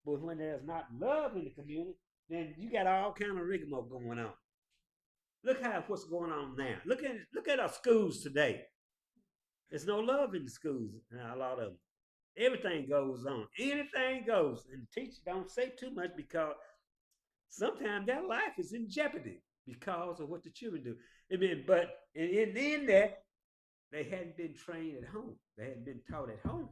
But when there's not love in the community, then you got all kind of rigmarole going on. Look how what's going on now. Look at our schools today. There's no love in the schools now. A lot of them. Everything goes on. Anything goes, and the teacher don't say too much because sometimes their life is in jeopardy because of what the children do. I mean, but in that they hadn't been trained at home. They hadn't been taught at home.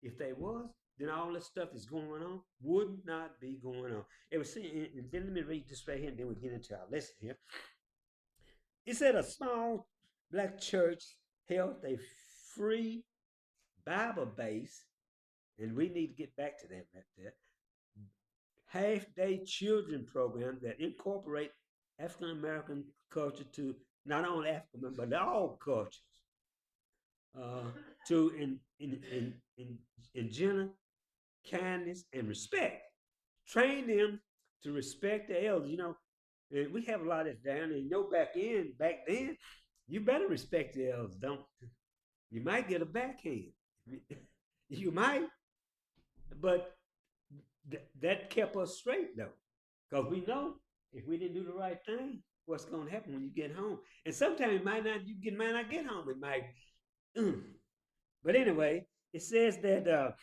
If they was, then all this stuff is going on would not be going on. It was saying, and then let me read this right here, and then we get into our lesson here. It said a small black church held a free Bible base, and we need to get back to that right there. Half-day children program that incorporate African American culture to not only African but all cultures uh, to in general kindness and respect. Train them to respect the elders. We have a lot of that down, and back then, you better respect the elders. Don't you might get a backhand. You might, but that kept us straight though, because we know if we didn't do the right thing, what's going to happen when you get home. And sometimes might not get home. It might, mm. But anyway, it says that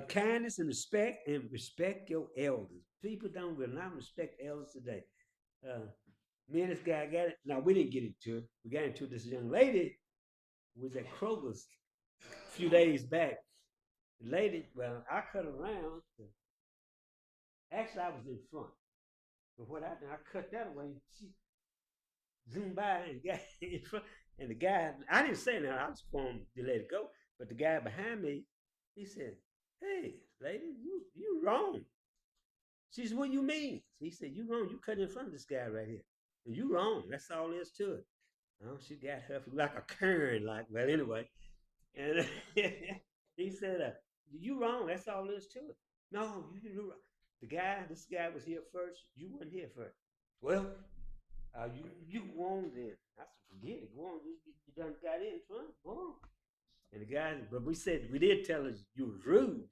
kindness and respect your elders. People don't really not respect elders today. Uh, Me and this guy got it. Now we didn't get into it. We got into this young lady who was at Kroger's a few days back. The lady, well, I cut around. Actually, I was in front. But what I did, I cut that away. She zoomed by and got in front. And the guy, I didn't say nothing. I was going to let it go. But the guy behind me, he said, "Hey, lady, you wrong." She said, "What do you mean?" He said, "You wrong. You cut in front of this guy right here. And you wrong. That's all there is to it." She got her like a kern, like, well, anyway. And he said, "You wrong. That's all there is to it." No, you wrong. This guy was here first. You weren't here first. Well, you go on then. I said, forget it. Go on. You done got in front. Go on. And the guy, but we did tell her you was rude,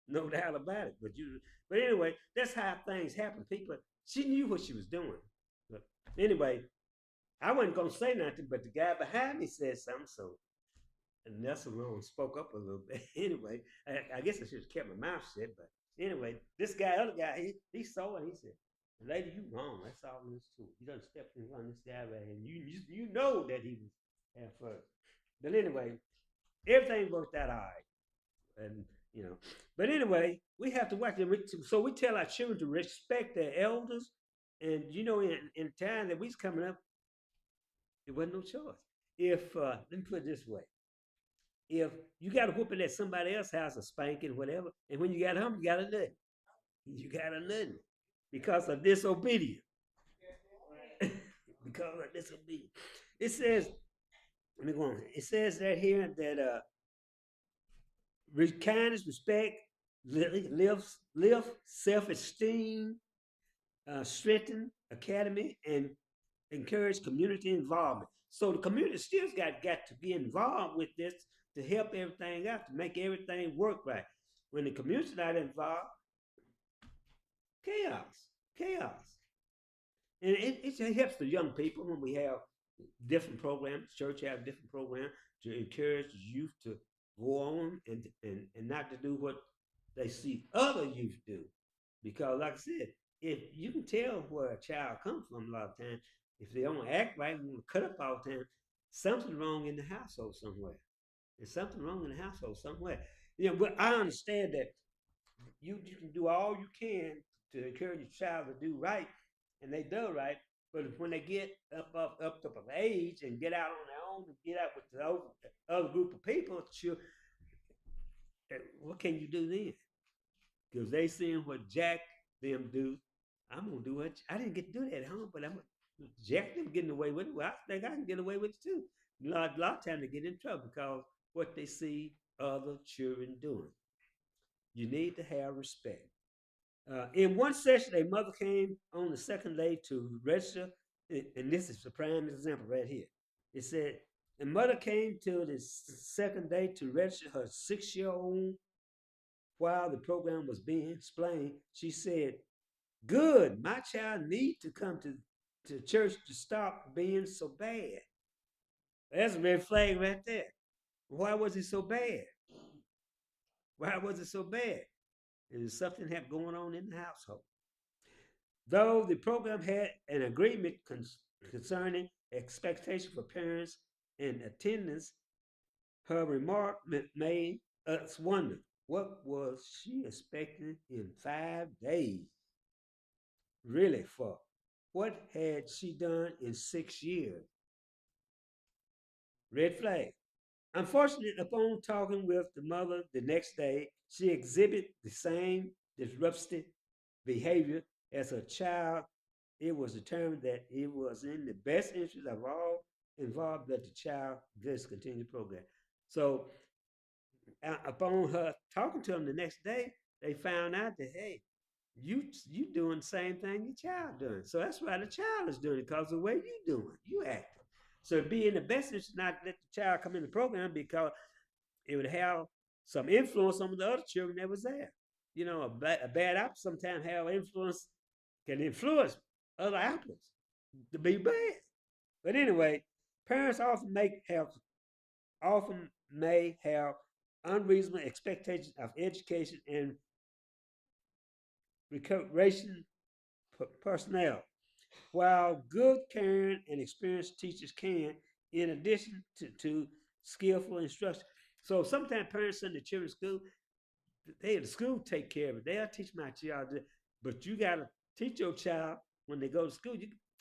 no doubt about it. But anyway, that's how things happen. People, she knew what she was doing. But anyway, I wasn't gonna say nothing, but the guy behind me said something. So, and Nelson Rome spoke up a little bit. Anyway, I guess I should have kept my mouth shut. But anyway, other guy, he saw it. He said, "Lady, you wrong. That's all there is to it. You done stepped in front of this guy right here. You know that he was at first." But anyway, everything worked out all right. And you know, but anyway, we have to watch them. So we tell our children to respect their elders. And in time that we's coming up, it wasn't no choice. If let me put it this way: if you got a whooping at somebody else's house, a spanking, whatever, and when you got home, you got a nut. You got a nut because of disobedience. Because of disobedience. It says, let me go on. It says that here that kindness, respect, live self-esteem, strengthen academy, and encourage community involvement. So the community still got to be involved with this to help everything out, to make everything work right. When the community's not involved, chaos, chaos. And it helps the young people when we have different programs. Church have different programs to encourage the youth to go on and not to do what they see other youth do. Because, like I said, if you can tell where a child comes from a lot of times, if they don't act right and want to cut up all the time, something's wrong in the household somewhere. There's something wrong in the household somewhere. But I understand that you can do all you can to encourage your child to do right, and they do right. But when they get up to an age and get out on their own and get out with the other group of people, what can you do then? Because they seeing what Jack them do. I'm gonna do what I didn't get to do that at home, but I'm Jack them getting away with it. Well, I think I can get away with it too. A lot of time they get in trouble because what they see other children doing. You need to have respect. In one session, a mother came on the second day to register, and this is the prime example right here. It said, the mother came to the second day to register her 6-year-old While the program was being explained, she said, "Good, my child need to come to church to stop being so bad." That's a red flag right there. Why was it so bad? Why was it so bad? Is something had going on in the household. Though the program had an agreement concerning expectation for parents and attendance, her remark made us wonder what was she expecting in 5 days, really for? What had she done in 6 years? Red flag. Unfortunately, upon talking with the mother the next day, she exhibited the same disruptive behavior as her child. It was determined that it was in the best interest of all involved that the child discontinue the program. So, upon her talking to him the next day, they found out that hey, you doing the same thing your child doing. So that's why the child is doing it because of the way you doing, you acting. So it'd be in the best interest not to let the child come in the program because it would have some influence on the other children that was there. You know, a bad apple sometimes have influence, can influence other apples to be bad. But anyway, parents often may have unreasonable expectations of education and recreation personnel. While good, caring, and experienced teachers can, in addition to skillful instruction. So sometimes parents send their children to school, hey, the school take care of it. They'll teach my child, but you got to teach your child when they go to school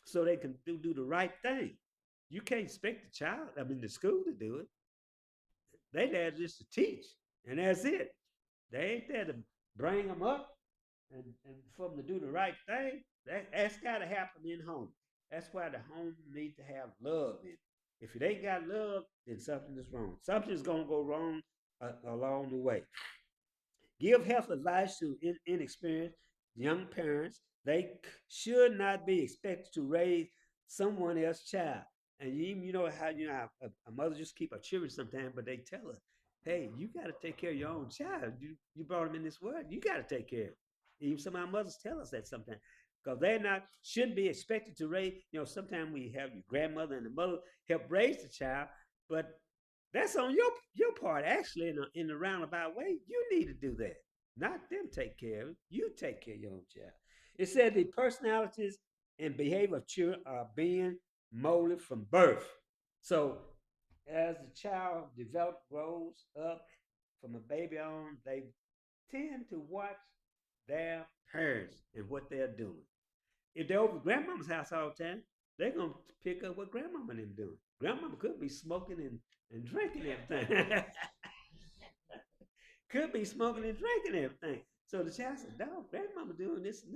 so they can do the right thing. You can't expect the child, I mean, the school to do it. They there just to teach, and that's it. They ain't there to bring them up and for them to do the right thing. That's got to happen in home. That's why the home needs to have love in it. If it ain't got love, then something is wrong. Something's gonna go wrong along the way. Give health advice to inexperienced young parents. They should not be expected to raise someone else's child. And you know how a mother just keep her children sometimes, but they tell her, "Hey, you got to take care of your own child. You brought them in this world. You got to take care of it." Even some of our mothers tell us that sometimes because they're not shouldn't be expected to raise. You know, sometimes we have your grandmother and the mother help raise the child, but that's on your part. Actually, in a roundabout way, you need to do that. Not them take care of it. You take care of your own child. It said the personalities and behavior of children are being molded from birth. So as the child develops, grows up from a baby on, they tend to watch their parents and what they're doing. If they're over grandmama's house all the time, they're gonna pick up what grandmama them doing. Grandmama could be smoking and drinking everything. Could be smoking and drinking everything. So the child said, "Dog, grandmama doing this and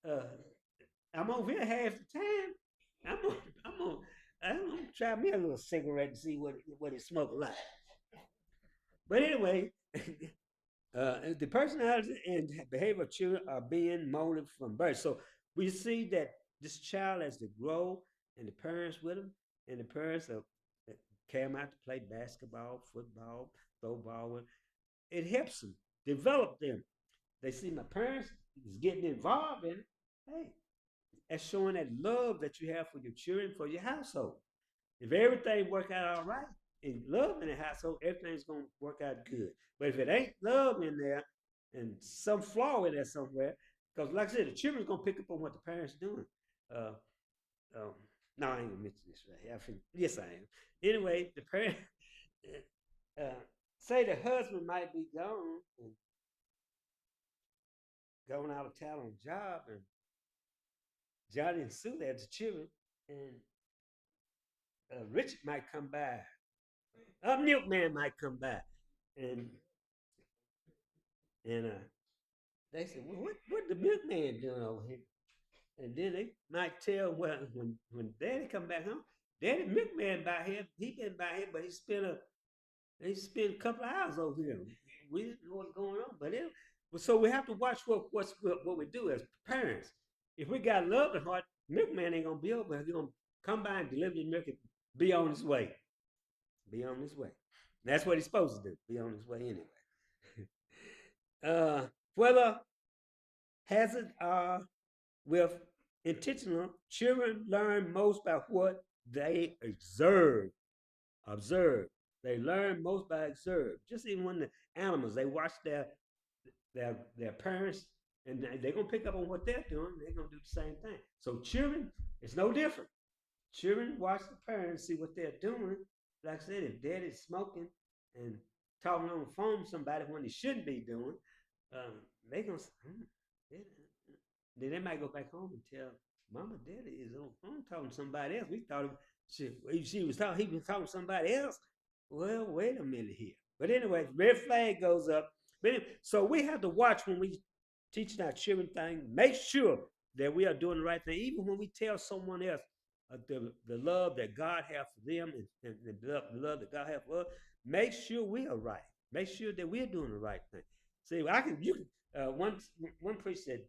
that. I'm over here half the time. I'm gonna, I'm gonna, I'm gonna try me a little cigarette and see what it smoke like." But anyway, the personality and behavior of children are being molded from birth. So we see that this child, as they grow, and the parents with them, and the parents are carry them out to play basketball, football, throw ball. It helps them develop them. They see my parents is getting involved in it. Hey, that's showing that love that you have for your children, for your household. If everything work out all right and love in the household, everything's gonna work out good. But if it ain't love in there and some flaw in there somewhere, because like I said, the children's gonna pick up on what the parents doing. Uh, um, no, I ain't gonna mention this right here. Yes, I am. Anyway, the parent, uh, say the husband might be gone and going out of town on a job, and Johnny and Sue had the children, and Richard might come by, a milkman might come by, and and they said, "Well, what the milkman doing over here?" And then they might tell when Daddy come back home, Daddy milkman by here, he been by here, but he spent a couple of hours over here. We didn't know what's going on, but so we have to watch what we do as parents. If we got love in heart, milkman ain't gonna be over. He's gonna come by and deliver the milk and be on his way. Be on his way. That's what he's supposed to do. Be on his way anyway. Whether hazard or with intentional, children learn most by what they observe. Observe. They learn most by observe. Just even when the animals, they watch their parents, and they're gonna pick up on what they're doing. They're gonna do the same thing. So children, it's no different. Children watch the parents, see what they're doing. Like I said, if daddy's smoking and talking on the phone to somebody when he shouldn't be doing, they gonna then they might go back home and tell Mama, Daddy is on the phone talking to somebody else. We thought she was talking, he was talking to somebody else. Well, wait a minute here. But anyway, red flag goes up. But anyway, so we have to watch when we teaching our children things. Make sure that we are doing the right thing, even when we tell someone else the love that God has for them and the love that God has for us. Make sure we are right. Make sure that we're doing the right thing. See, I can you can one priest said,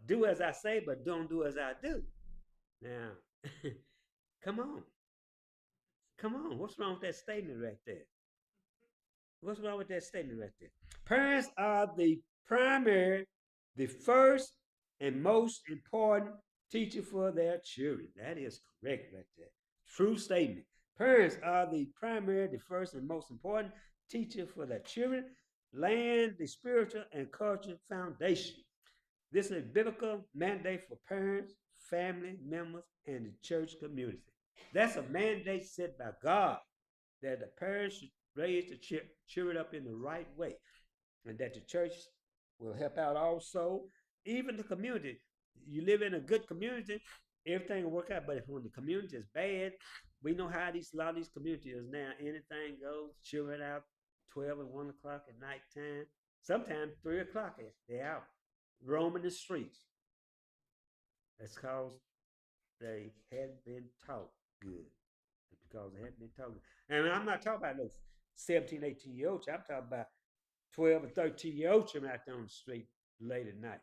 "Do as I say, but don't do as I do." Now, come on, come on. What's wrong with that statement right there? What's wrong with that statement right there? Parents are the primary, the first, and most important teacher for their children. That is correct right there. True statement. Parents are the primary, the first, and most important teacher for their children, laying the spiritual and cultural foundation. This is a biblical mandate for parents, family members, and the church community. That's a mandate set by God that the parents should raise the children up in the right way, and that the church will help out also. Even the community. You live in a good community, everything will work out. But if when the community is bad, we know how a lot of these communities is now. Anything goes. Children out 12 and 1 o'clock at night time. Sometimes 3 o'clock. They're out roaming the streets. That's because they hadn't been taught good. It's because they hadn't been taught good. And I'm not talking about no 17, 18-year old. I'm talking about 12 and 13-year-old children out there on the street late at night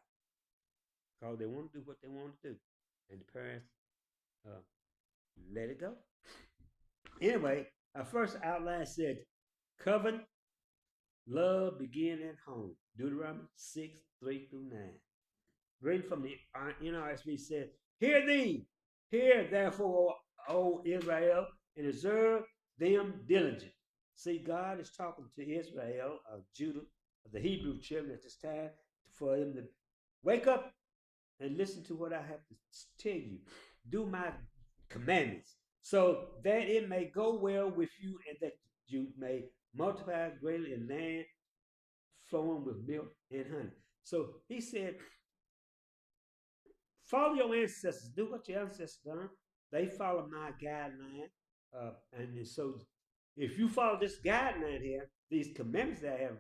because they want to do what they want to do. And the parents uh, let it go. Anyway, our first outline said, covenant love begin at home. Deuteronomy 6, 3 through 9. Reading from the NRSV said, Hear thee, hear therefore, O Israel, and observe them diligent. See, God is talking to Israel of Judah, of the Hebrew children at this time, for them to wake up and listen to what I have to tell you. Do my commandments, so that it may go well with you and that you may multiply greatly in land flowing with milk and honey. So he said, follow your ancestors. Do what your ancestors done. They follow my guideline. And so if you follow this guideline here, these commandments that I have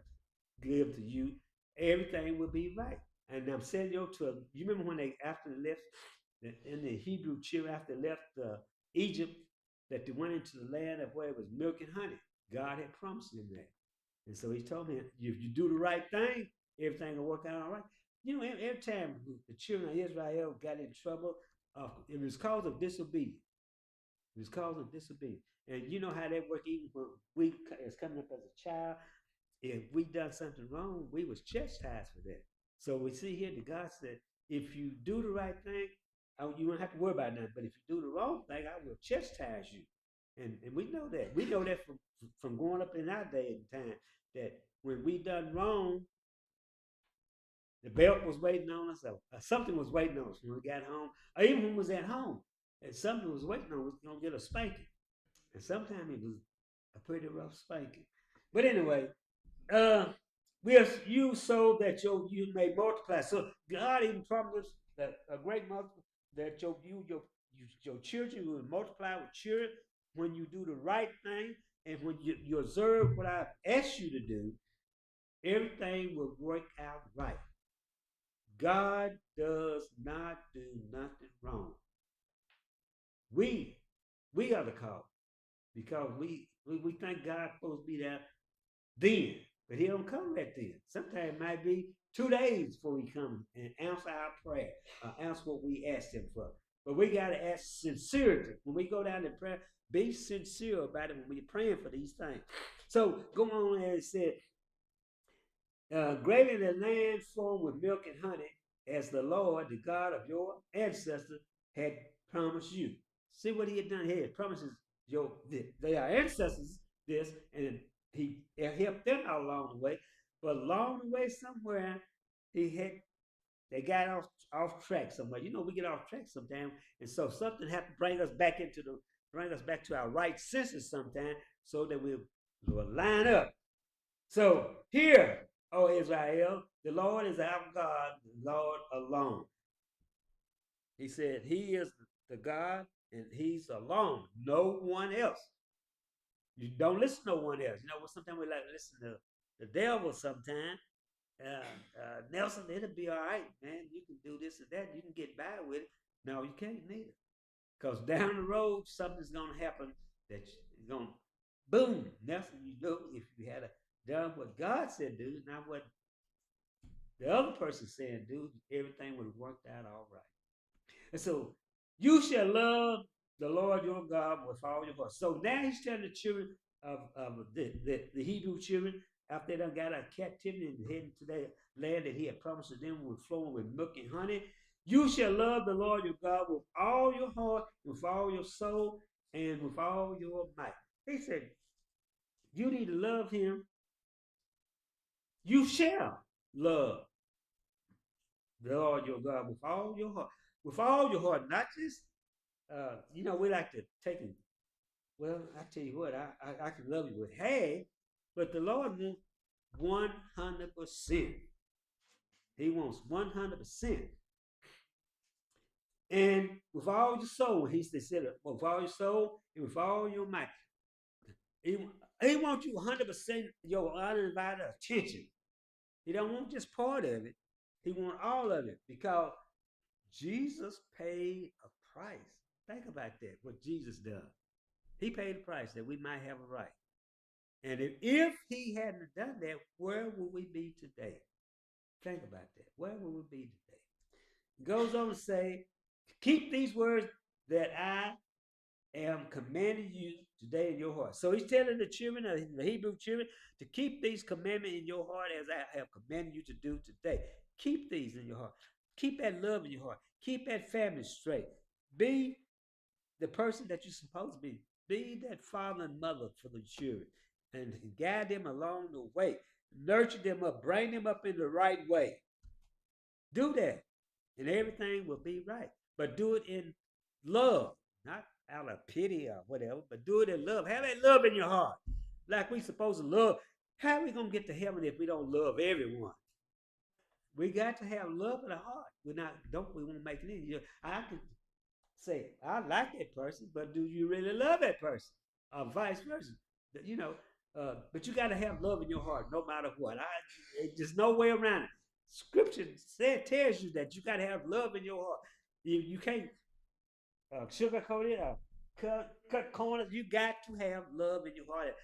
give to you, everything will be right. And I'm saying you remember when they after they left in the Hebrew children after they left Egypt, that they went into the land of where it was milk and honey. God had promised them that. And so he told me, if you do the right thing, everything will work out all right. You know, every time the children of Israel got in trouble, it was cause of disobedience. It was cause of disobedience. And you know how that work even when we as coming up as a child, if we done something wrong, we was chastised for that. So we see here that God said, if you do the right thing, you don't have to worry about nothing. But if you do the wrong thing, I will chastise you. And we know that. We know that from growing up in our day and time, that when we done wrong, the belt was waiting on us, or something was waiting on us when we got home, or even when we was at home, and something was waiting on us, gonna get a spanking. And sometimes it was a pretty rough spanking. But anyway, uh, we are you so that you may multiply. So God even promised that a great multiply that your children will multiply with children when you do the right thing and when you observe what I've asked you to do. Everything will work out right. God does not do nothing wrong. We we are the cause because we think God's supposed to be there then, but He don't come back then. Sometimes it might be 2 days before He comes and answer our prayer, answer what we asked Him for. But we got to ask sincerity when we go down to prayer. Be sincere about it when we're praying for these things. So go on and it said, greatly the land flowing with milk and honey, as the Lord, the God of your ancestors, had promised you. See what he had done here. He promises their ancestors this, and he helped them out along the way. But along the way, somewhere, he had they got off track somewhere. You know, we get off track sometimes, and so something had to bring us back to our right senses sometime, so that we'll line up. So here, O Israel, the Lord is our God, the Lord alone. He said he is the God and he's alone, no one else. You don't listen to no one else. You know, sometimes we like to listen to the devil sometimes. Nelson, it'll be all right, man. You can do this and that. You can get by with it. No, you can't neither. Because down the road, something's going to happen that's going to boom. Nelson, you know, if you had done what God said do, not what the other person saying do, everything would have worked out all right. And so you shall love the Lord your God with all your heart. So now he's telling the children of the Hebrew children, after they done got out of captivity and heading to that land that he had promised to them with flowing with milk and honey. You shall love the Lord your God with all your heart, with all your soul, and with all your might. He said, you need to love him. You shall love the Lord your God with all your heart. With all your heart, not just you know, we like to take it. Well, I tell you what, I can love you with half, but the Lord wants 100%. He wants 100%. And with all your soul, he said, with all your soul and with all your might. He, he wants you 100% your undivided attention. He don't want just part of it. He wants all of it because Jesus paid a price. Think about that, what Jesus done. He paid the price that we might have a right. And if he hadn't done that, where would we be today? Think about that. Where would we be today? He goes on to say, keep these words that I am commanding you today in your heart. So he's telling the children, the Hebrew children, to keep these commandments in your heart as I have commanded you to do today. Keep these in your heart. Keep that love in your heart. Keep that family straight. Be the person that you're supposed to be. Be that father and mother for the children and guide them along the way. Nurture them up, bring them up in the right way. Do that, and everything will be right. But do it in love, not out of pity or whatever, but do it in love. Have that love in your heart. Like we supposed to love. How are we gonna get to heaven if we don't love everyone? We got to have love in the heart. We're not don't we won't make it easy. I can say, I like that person, but do you really love that person? Or vice versa. You know, but you got to have love in your heart no matter what. There's no way around it. Scripture tells you that you got to have love in your heart. You can't sugarcoat it or cut corners. You got to have love in your heart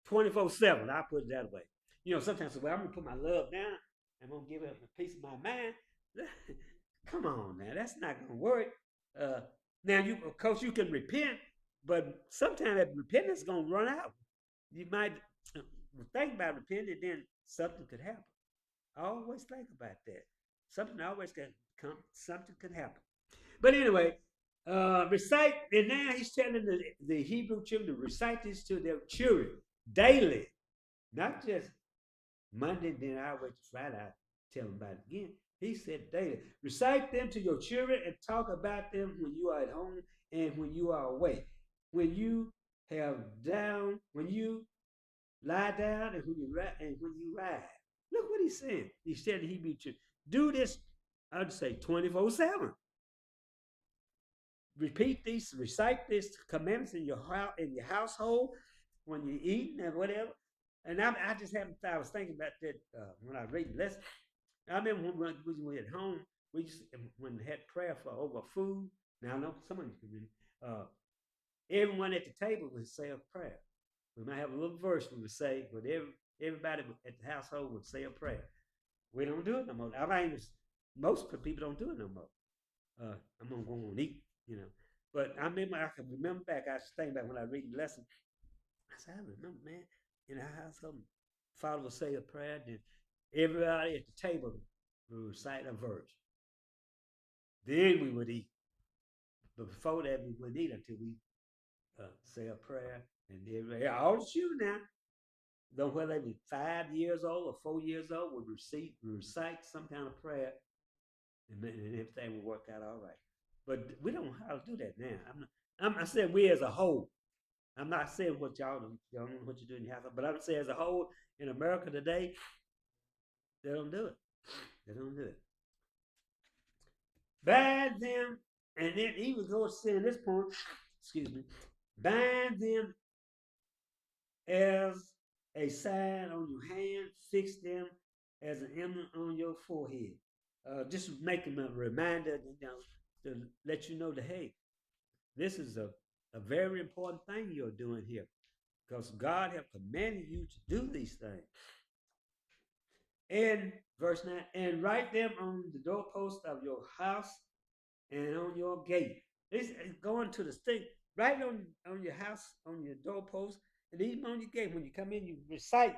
24/7. I put it that way. You know, sometimes well, I'm gonna put my love down. I'm gonna give it a piece of my mind. Come on now, that's not gonna work. Uh, now you, of course, you can repent, but sometimes that repentance is gonna run out. You might think about repenting, then something could happen. Always think about that. Something always can come. Something could happen. But anyway, recite, and now he's telling the Hebrew children to recite this to their children daily, not just Monday, then I wait to Friday, I tell them about it again. He said daily. Recite them to your children and talk about them when you are at home and when you are away. When you have down, when you lie down and when you rise. Look what he's saying. He said to Hebrew children, do this, I'd say 24/7. Repeat these, recite these commandments in your house, in your household, when you're eating and whatever. And I just happened I was thinking about that when I was reading lessons. I remember when we were at home, we used when we had prayer for over food. Now I know some of you can read. Everyone at the table would say a prayer. We might have a little verse we would say, but everybody at the household would say a prayer. We don't do it no more. I mean, most people don't do it no more. I'm gonna go on and eat, you know. But I can remember back. I was thinking back when I read the lesson. I said, I remember, man, in our household, Father would say a prayer, then Everybody at the table would recite a verse. Then we would eat. But before that, we wouldn't eat until we say a prayer. And everybody, all the children now, though whether they be 5 years old or 4 years old, would recite some kind of prayer, and everything will work out all right. But we don't know how to do that now. I'm saying we as a whole. I'm not saying what y'all know what you do in your house, but I'm saying as a whole in America today, they don't do it. They don't do it. Bind them, and then even go to say in this point, excuse me, bind them as a sign on your hand, fix them as an emblem on your forehead. Just make them a reminder, to let you know that, hey, this is a very important thing you're doing here because God have commanded you to do these things. And verse 9, and write them on the doorpost of your house and on your gate. It's going to the state, right on your house, on your doorpost, and even on your gate. When you come in, you recite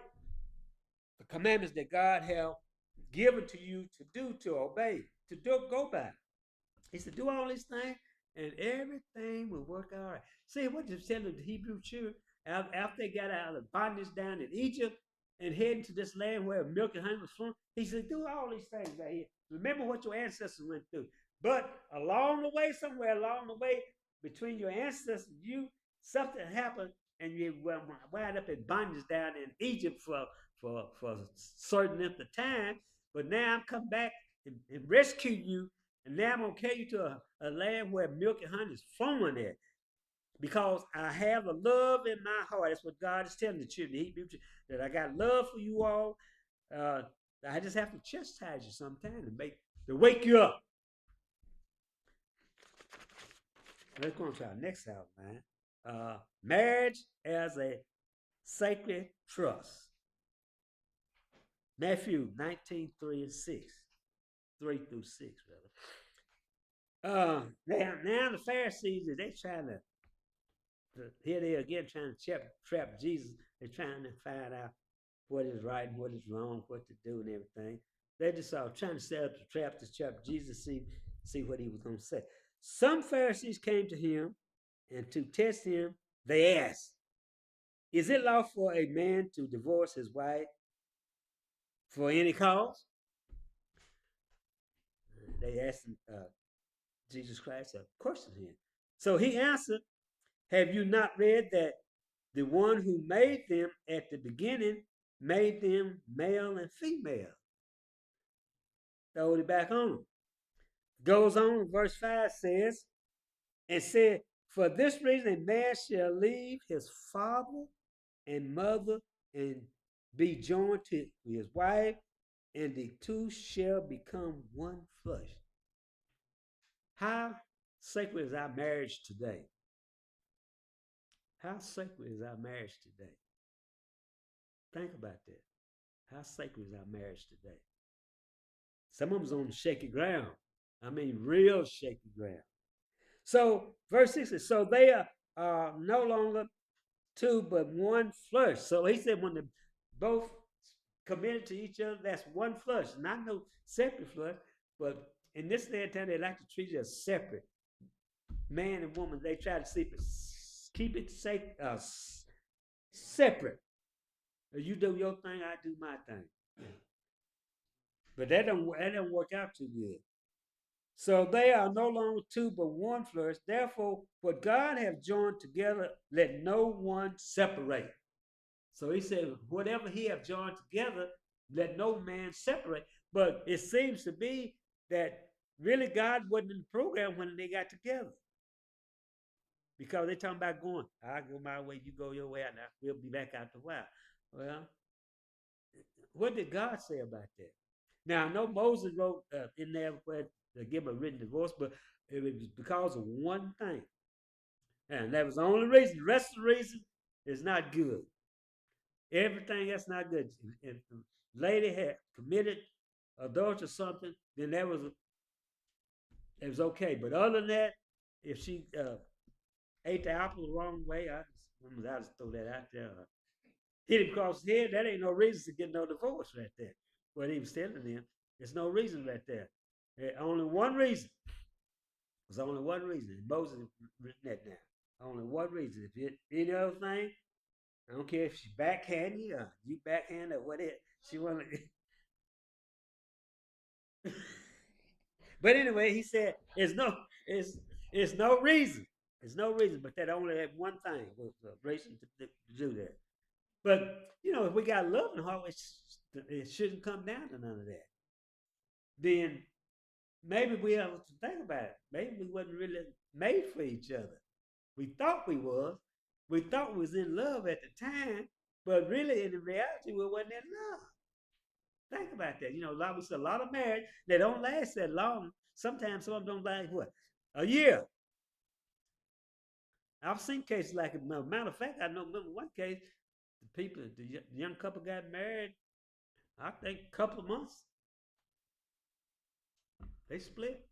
the commandments that God have given to you to do, to obey, to do, go by. He said, do all these things, and everything will work all right. See what you said to the Hebrew children after they got out of bondage down in Egypt and heading to this land where milk and honey was flowing. He said, do all these things right here. Remember what your ancestors went through. But along the way, somewhere along the way, between your ancestors and you, something happened, and you wound up in bondage down in Egypt for a certain length of time. But now I'm come back and rescue you, and now I'm gonna carry you to a land where milk and honey is flowing at. Because I have a love in my heart. That's what God is telling the children, that I got love for you all. Uh, I just have to chastise you sometimes to wake you up. Let's go on to our next outline. Marriage as a sacred trust. Matthew 19, 3 and 6. 3 through 6, rather. Now the Pharisees, they trying to here they are again trying to trap Jesus. They're trying to find out what is right and what is wrong, what to do and everything. They just are trying to set up the trap to trap Jesus, see what he was going to say. Some Pharisees came to him, and to test him, they asked, is it lawful for a man to divorce his wife for any cause? They asked Jesus Christ a question here. So he answered, have you not read that the one who made them at the beginning made them male and female? Throwed it back on them. Goes on, verse 5 says, and said, for this reason a man shall leave his father and mother and be joined to his wife, and the two shall become one flesh. How sacred is our marriage today? How sacred is our marriage today? Think about that. How sacred is our marriage today? Some of them's on shaky ground. I mean, real shaky ground. So, verse 6 is, so they are no longer two, but one flesh. So he said, when they both committed to each other, that's one flesh, not no separate flesh. But in this day and time, they like to treat it as separate. Man and woman, they try to keep it separate. You do your thing, I do my thing. But that don't work out too good. So they are no longer two, but one flesh. Therefore, what God have joined together, let no one separate. So he said, whatever he have joined together, let no man separate. But it seems to be that really God wasn't in the program when they got together. Because they talking about going, I go my way, you go your way, and we'll be back after a while. Well, what did God say about that? Now, I know Moses wrote in there where to give him a written divorce, but it was because of one thing. And that was the only reason. The rest of the reason is not good. Everything else not good. If the lady had committed adultery or something, then it was okay. But other than that, if she ate the apple the wrong way, I just throw that out there. Hit him across the head, that ain't no reason to get no divorce right there. what he was telling them. There's no reason right there. Only one reason. There's only one reason. Moses written that down. Only one reason. If it any other thing, I don't care if she backhand you or you backhand or whatever. She wanted. But anyway, he said, it's no reason. There's no reason, but that only that one thing was a reason to do that. But if we got love in the heart, it shouldn't come down to none of that. Then maybe we have to think about it. Maybe we wasn't really made for each other. We thought we was. We thought we was in love at the time, but really in reality we wasn't in love. Think about that. We see a lot of marriage they don't last that long. Sometimes some of them don't last what? A year. I've seen cases like it. Matter of fact, I know remember one case, the young couple got married, I think a couple of months. They split.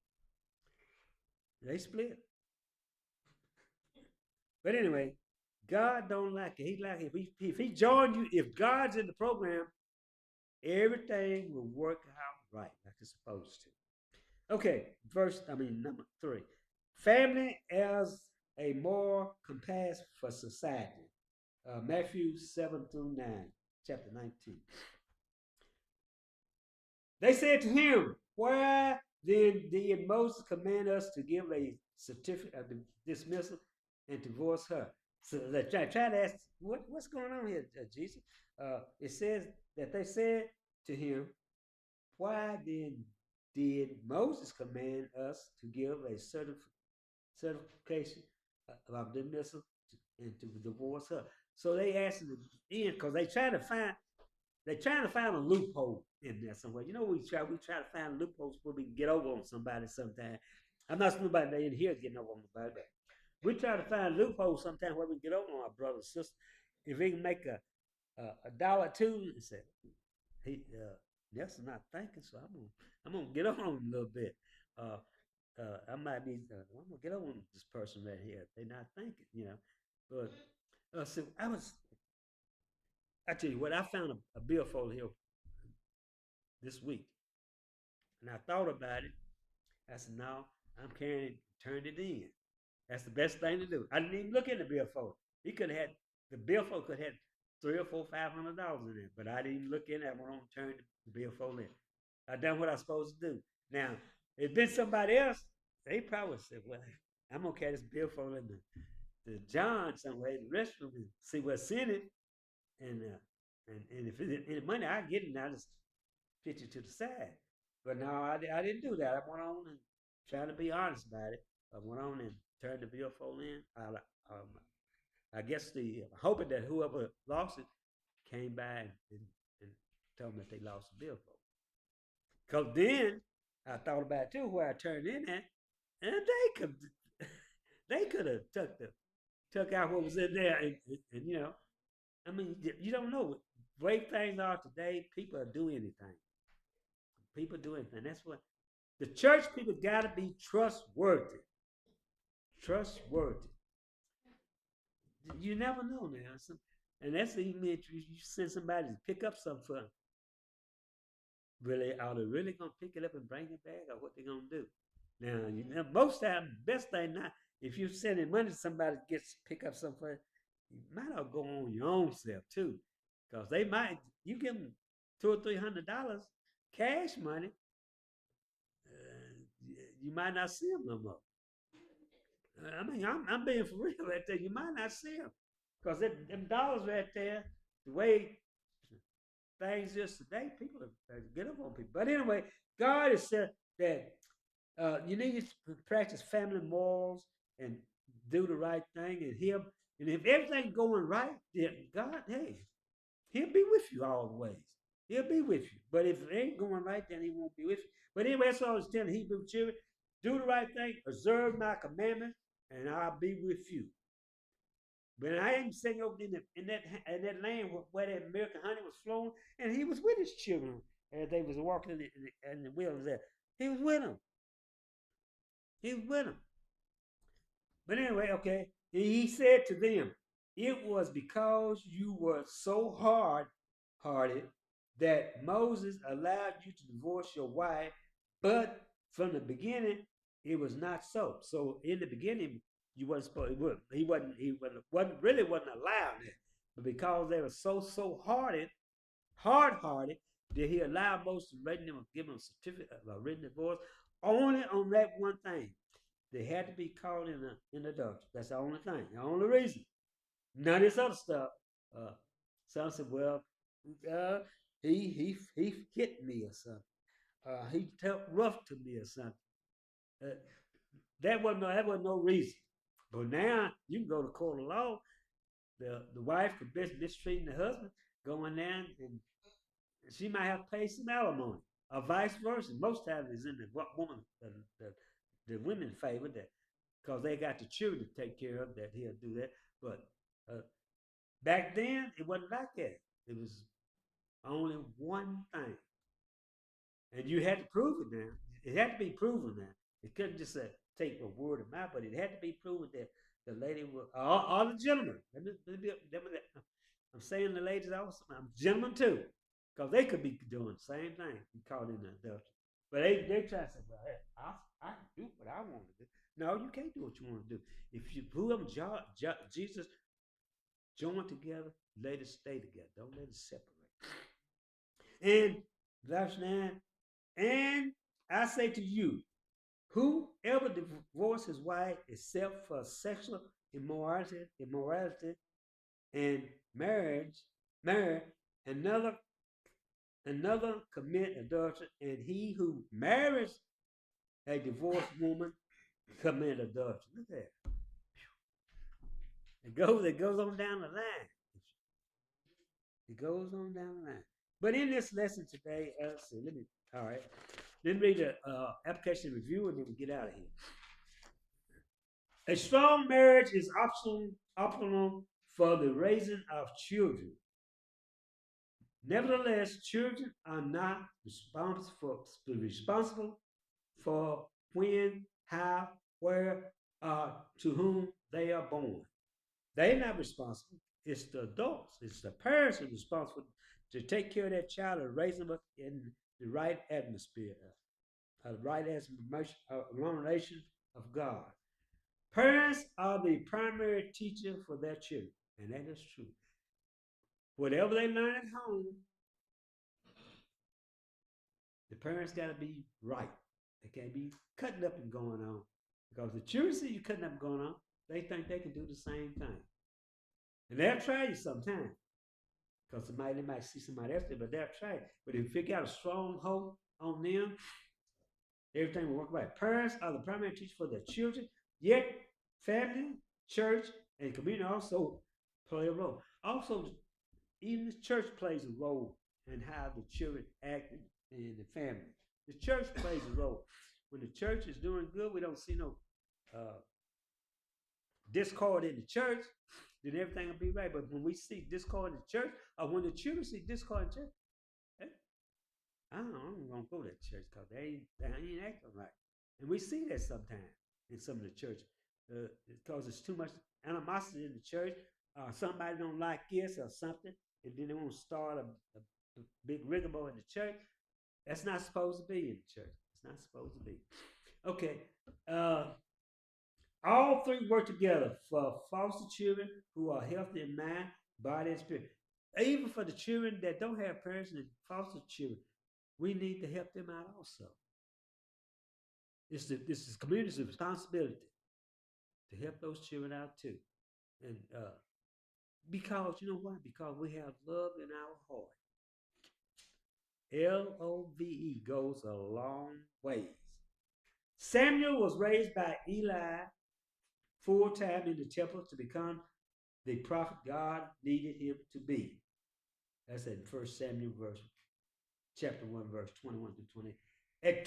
They split. But anyway, God don't like it. He like it. If he joined you, if God's in the program, everything will work out right like it's supposed to. Okay, number 3. Family as a moral compass for society. Matthew 7 through 9, chapter 19. They said to him, why then did Moses command us to give a certificate of dismissal and divorce her? So they're trying to ask, what's going on here, Jesus? It says that they said to him, why then did Moses command us to give a certification of dismissal and to divorce her? So they asked him again because they're trying to find a loophole in there somewhere. We try to find loopholes where we can get over on somebody sometime. I'm not somebody in here getting over on somebody, but we try to find loopholes sometimes where we can get over on our brother or sister. If we can make a dollar too, and say, he Nelson's not thinking, so I'm gonna get on him a little bit. I might be I'm gonna get on this person right here. They're not thinking. But so I tell you what, I found a billfold here this week, and I thought about it. I said, no, I'm carrying it, turned it in. That's the best thing to do. I didn't even look in the billfold. He could have had the billfold could have had $300 or $400, $500 in it, but I didn't even look in. I went on and turned the billfold in. I done what I was supposed to do. Now, if it been somebody else, they probably said, "Well, I'm gonna carry this billfold in the John somewhere in the restroom and see what's in it, and if it's any money, I get it. And I just pitch it to the side." But no, I didn't do that. I went on and trying to be honest about it. I went on and turned the billfold in. I guess hoping that whoever lost it came by and told me that they lost the billfold. Cause then I thought about it too where I turned in at, and they could have took out what was in there, and I mean you don't know the way things are today. People do anything. People do anything. That's what the church people got to be trustworthy. Trustworthy. You never know now. And that's even if you send somebody to pick up something for them. Really, are they really gonna pick it up and bring it back, or what they gonna do? Now, most time, best thing not if you're sending money to somebody to pick up something, you might not go on your own self too, because they might you give them $200 or $300 cash money, you might not see them no more. I mean, I'm being for real right there. You might not see them because them dollars right there, the way things is today, people are get up on people. But anyway, God has said that you need to practice family morals and do the right thing, and if everything's going right, then God, hey, He'll be with you always. He'll be with you. But if it ain't going right, then He won't be with you. But anyway, that's all I was telling Hebrew children: do the right thing, observe my commandments, and I'll be with you. But I ain't sitting over in that land where that American honey was flowing, and He was with His children as they was walking in the wilderness. There, He was with them. He was with them. But anyway, okay, He said to them, "It was because you were so hard-hearted that Moses allowed you to divorce your wife, but from the beginning it was not so. So in the beginning, you wasn't supposed. He wasn't allowed it, but because they were so hard hearted, that he allowed Moses to give them a certificate of a written divorce only on that one thing. They had to be caught in adultery. That's the only thing, the only reason. None of this other stuff. Uh, some said, well, uh, he hit me or something. He talked rough to me or something. Uh, that wasn't no reason. But now you can go to court of law. The wife could be mistreating the husband, going down, and she might have to pay some alimony, or vice versa. Most times it's in the woman, the women favor that, because they got the children to take care of. That he'll do that. But uh, back then it wasn't like that. It was only one thing, and you had to prove it now. It had to be proven now. It couldn't just take a word of mouth, but it had to be proven that the lady was, all the gentlemen. I'm saying the ladies also. I'm gentlemen too, because they could be doing the same thing. Be caught in the adultery, but they try to say, well, hey, I can do what I want to do. No, you can't do what you want to do. If you whoever Jesus joined together, let it stay together. Don't let it separate. And verse 9, and I say to you, whoever divorces his wife except for sexual immorality, and marry another commit adultery, and he who marries a divorced woman commit adultery. Look at that. It goes on down the line. It goes on down the line. But in this lesson today, let's see, all right, let me read the application review and then we get out of here. A strong marriage is optional for the raising of children. Nevertheless, children are not responsible for when, how, where, to whom they are born. They're not responsible. It's the adults. It's the parents who are responsible to take care of that child and raise them up in the right atmosphere, the right illumination of God. Parents are the primary teacher for their children, and that is true. Whatever they learn at home, the parents got to be right. They can't be cutting up and going on. Because the children see you cutting up and going on, they think they can do the same thing. And they'll try you sometime. Because they might see somebody else there, but they'll try. But if you got a strong hold on them, everything will work right. Parents are the primary teacher for their children, yet family, church, and community also play a role. Also, even the church plays a role in how the children act in the family. The church plays a role. When the church is doing good, we don't see no uh, discord in the church, then everything will be right. But when we see discord in the church, or when the children see discord in church, hey, I'm gonna go to that church because they ain't acting right. And we see that sometimes in some of the church because there's too much animosity in the church. Somebody don't like this or something, and then they want to start a big rigmarole in the church. That's not supposed to be in the church. It's not supposed to be. Okay. All three work together for foster children who are healthy in mind, body, and spirit. Even for the children that don't have parents and foster children, we need to help them out also. This is community's responsibility to help those children out too. And because you know why? Because we have love in our heart. LOVE goes a long ways. Samuel was raised by Eli full time in the temple to become the prophet God needed him to be. That's in 1 Samuel chapter 1, verse 21 to 20. At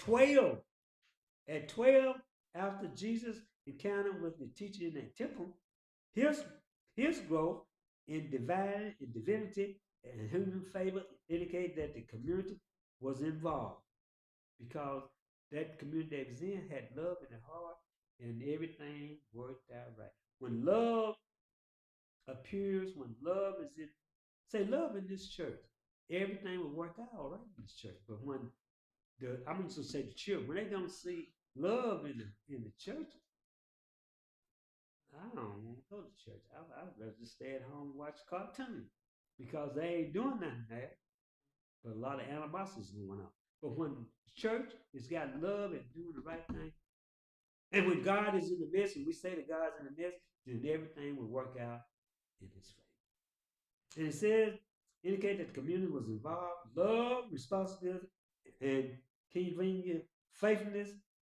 12, after Jesus' encounter with the teacher in the temple, his growth in divinity and human favor indicated that the community was involved because that community that was in had love in their heart and everything worked out right. When love appears, when love is in, say love in this church. everything will work out all right in this church. But when I'm just gonna say the children, when they don't see love in the church, I don't want to go to church. I'd rather just stay at home and watch cartoons because they ain't doing nothing there. But a lot of animosity is going on. But when the church has got love and doing the right thing, and when God is in the midst, and we say that God's in the midst, then everything will work out in His favor. And it says, indicate that the community was involved, love, responsibility, and can you bring your faithfulness,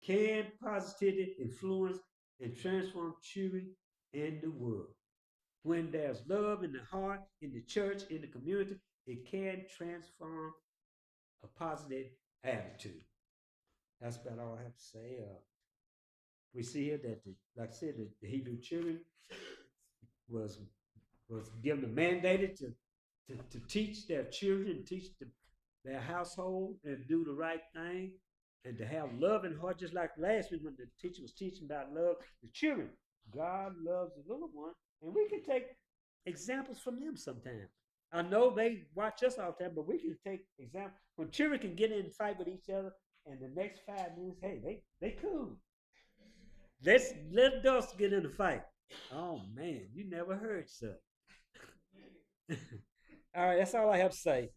can positively influence and transform children and the world. When there's love in the heart, in the church, in the community, it can transform a positive attitude. That's about all I have to say. We see here that, like I said, the Hebrew children was was given a mandated to teach their children, teach their household, and do the right thing, and to have love in heart, just like last week when the teacher was teaching about love. The children, God loves the little one, and we can take examples from them sometimes. I know they watch us all the time, but we can take examples when children can get in and fight with each other, and the next 5 minutes, hey, they cool. Let adults get in the fight. Oh man, you never heard such. All right, that's all I have to say.